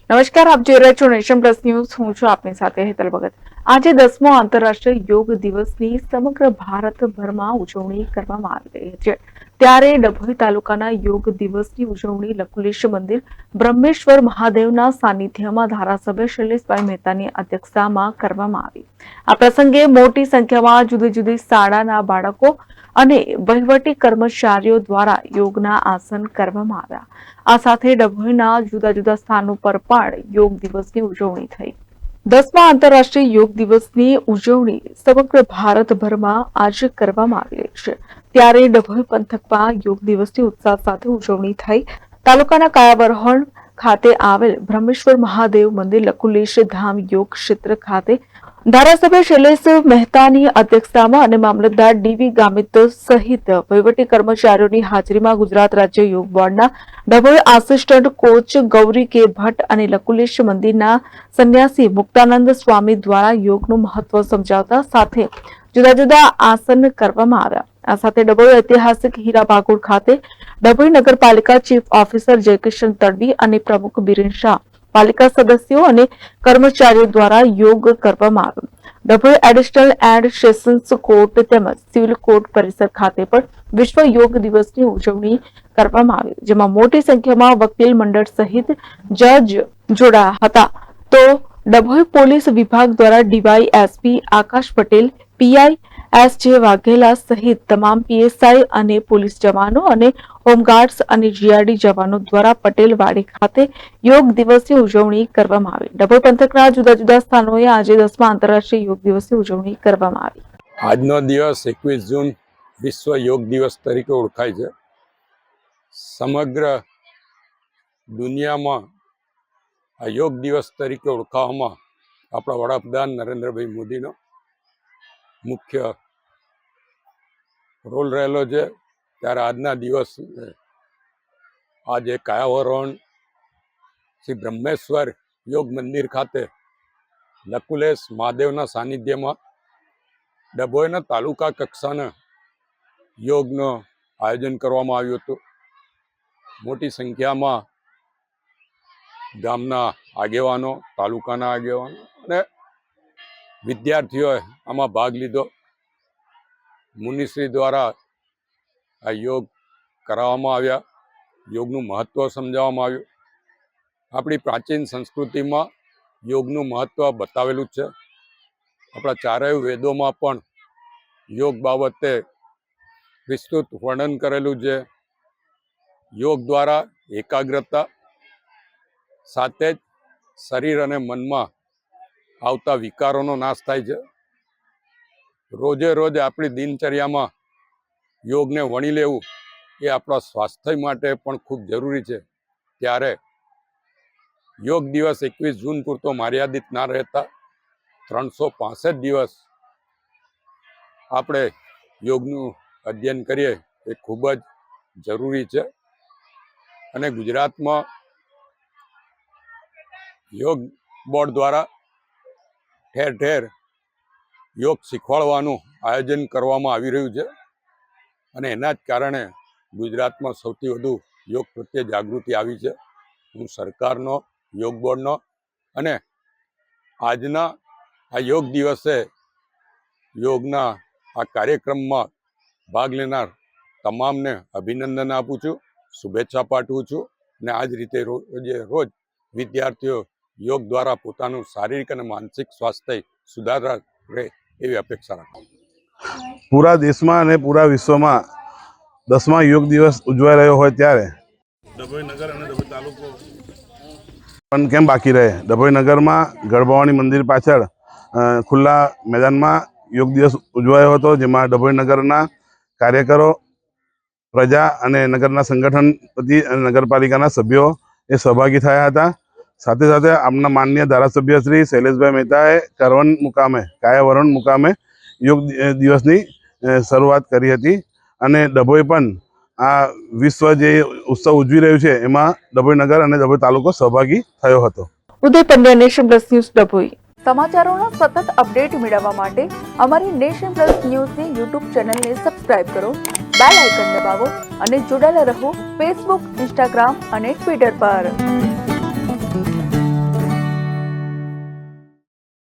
નમસ્કાર, આપ જોઈ રહ્યા છો નેશન પ્લસ ન્યૂઝ. હું છું આપની સાથે હેતલ ભગત. આજે 10મો આંતરરાષ્ટ્રીય યોગ દિવસની સમગ્ર ભારતભરમાં ઉજવણી કરવામાં આવી રહી છે. ત્યારે ડભોઈ તાલુકાના યોગ દિવસની ઉજવણી લકુલેશ મંદિર બ્રહ્મેશ્વર મહાદેવના સાનિધ્યમાં ધારાસભ્ય શૈલેષભાઈ મહેતાની અધ્યક્ષતામાં કરવામાં આવી. આ પ્રસંગે મોટી સંખ્યામાં જુદી જુદી શાળાના બાળકો અને વહીવટી કર્મચારીઓ દ્વારા યોગના આસન કરવામાં આવ્યા. આ સાથે ડભોઈના જુદા જુદા સ્થાનો પર પણ યોગ દિવસની ઉજવણી થઈ. 10મા આંતરરાષ્ટ્રીય યોગ દિવસની ઉજવણી સમગ્ર ભારતભરમાં આજે કરવામાં આવી રહી છે. ત્યારે ડભોઈ પંથકમાં યોગ દિવસની ઉત્સાહ સાથે ઉજવણી થઈ. તાલુકાના કાયાવરોહણ ખાતે આવેલ બ્રહ્મેશ્વર મહાદેવ મંદિર લકુલેશ ધામ યોગ ક્ષેત્ર ખાતે ધારાસભ્ય શૈલેષ મહેતાની અધ્યક્ષતામાં અને મામલતદાર ડીવી ગામિત સહિત વહીવટી કર્મચારીઓની હાજરીમાં ગુજરાત રાજ્ય યોગ બોર્ડના ડભોઈ આસિસ્ટન્ટ કોચ ગૌરી કે ભટ્ટ અને લકુલેશ મંદિરના સંન્યાસી મુક્તાનંદ સ્વામી દ્વારા યોગનું મહત્વ સમજાવતા સાથે જુદા જુદા આસન કરવામાં આવ્યા. આ સાથે ડભોઈ ઐતિહાસિક હીરા ભાગોળ ખાતે ડભોઈ નગરપાલિકા ચીફ ઓફિસર જયકિશન તડવી અને પ્રમુખ બિરેન શાહ, પાલિકા સદસ્યો અને કર્મચારીઓ દ્વારા યોગ કરવામાં આવ્યો. Dabhoi additional and sessions court તેમજ સિવિલ કોર્ટ પરિસર ખાતે પણ વિશ્વ યોગ દિવસની ઉજવણી કરવામાં આવી, જેમાં મોટી સંખ્યામાં વકીલ મંડળ સહિત જજ જોડાયા હતા. તો ડભોઈ પોલીસ વિભાગ દ્વારા ડીવાયએસપી આકાશ પટેલ, પીઆઈ એસ.જે. વાઘેલા સહિત તમામ પીએસઆઈ અને પોલીસ જવાનો અને હોમગાર્ડ્સ અને જીઆરડી જવાનો દ્વારા પટેલવાડી ખાતે યોગ દિવસની ઉજવણી કરવામાં આવી. ડભોઈ પંથકના જુદા જુદા સ્થાનોએ આજે 10મા આંતરરાષ્ટ્રીય યોગ દિવસની ઉજવણી કરવામાં આવી. આજનો દિવસ 21 જૂન વિશ્વ યોગ દિવસ તરીકે ઓળખાય છે. સમગ્ર દુનિયામાં આ યોગ દિવસ તરીકે ઓળખાવામાં આપણા વડાપ્રધાન નરેન્દ્રભાઈ મોદીનો મુખ્ય રોલ રહેલો છે. ત્યારે આજના દિવસ આજે કાયાવરોહણ શ્રી બ્રહ્મેશ્વર યોગ મંદિર ખાતે લકુલેશ મહાદેવના સાનિધ્યમાં ડભોઈના તાલુકા કક્ષાના યોગનું આયોજન કરવામાં આવ્યું હતું. મોટી સંખ્યામાં ગામના આગેવાનો, તાલુકાના આગેવાનો અને વિદ્યાર્થીઓએ આમાં ભાગ લીધો. મુનિશ્રી દ્વારા આ યોગ કરાવવામાં આવ્યા. યોગનું મહત્ત્વ સમજાવવામાં આવ્યું. આપણી પ્રાચીન સંસ્કૃતિમાં યોગનું મહત્ત્વ બતાવેલું છે. આપણા ચારેય વેદોમાં પણ યોગ બાબતે વિસ્તૃત વર્ણન કરેલું છે. યોગ દ્વારા એકાગ્રતા સાથે જ શરીર અને મનમાં આવતા વિકારોનો નાશ થાય છે. રોજે રોજ આપણી દિનચર્યામાં યોગને વણી લેવું એ આપણા સ્વાસ્થ્ય માટે પણ ખૂબ જરૂરી છે. ત્યારે યોગ દિવસ 21 જૂન પૂરતો મર્યાદિત ના રહેતા 365 દિવસ આપણે યોગનું અધ્યયન કરીએ એ ખૂબ જ જરૂરી છે. અને ગુજરાતમાં યોગ બોર્ડ દ્વારા ઠેર ઠેર યોગ શીખવાડવાનું આયોજન કરવામાં આવી રહ્યું છે. અને એના જ કારણે ગુજરાતમાં સૌથી વધુ યોગ પ્રત્યે જાગૃતિ આવી છે. હું સરકારનો, યોગ બોર્ડનો અને આજના આ યોગ દિવસે યોગના આ કાર્યક્રમમાં ભાગ લેનાર તમામને અભિનંદન આપું છું, શુભેચ્છા પાઠવું છું. અને આ જ રીતે રોજ વિદ્યાર્થીઓ યોગ દ્વારા પોતાનું શારીરિક અને માનસિક સ્વાસ્થ્ય સુધારા રહે એવી અપેક્ષા રાખું. પૂરા દેશમાં અને પૂરા વિશ્વમાં 10મા યોગ દિવસ ઉજવાઈ રહ્યો હોય ત્યારે ડભોઈ નગર અને ડભોઈ તાલુકો પણ કેમ બાકી રહે? ડભોઈ નગરમાં ગરબાવાણી મંદિર પાછળ ખુલ્લા મેદાનમાં યોગ દિવસ ઉજવાયો હતો, જેમાં ડભોઈ નગરના કાર્યકરો, પ્રજા અને નગરના સંગઠનપતિ અને નગરપાલિકાના સભ્યો એ સહભાગી થયા હતા. સાથે સાથે આમના માનનીય ધારાસભ્ય શ્રી શૈલેષભાઈ મહેતાએ કાયાવરોહણ મુકામે યોગ દિવસની શરૂઆત કરી હતી. અને ડભોઈ પણ આ વિશ્વ જે ઉત્સવ ઉજવી રહ્યું છે એમાં ડભોઈ નગર અને ડભોઈ તાલુકો સહભાગી થયો હતો. Uday Pandya, nation plus news, Dabhoi. સમાચારોના સતત અપડેટ મેળવવા માટે અમારી નેશન પ્લસ ન્યૂઝની યુટ્યુબ ચેનલને સબસ્ક્રાઇબ કરો, બેલ આઇકન દબાવો અને જોડાયેલા રહો ફેસબુક, ઇન્સ્ટાગ્રામ અને ટ્વિટર પર.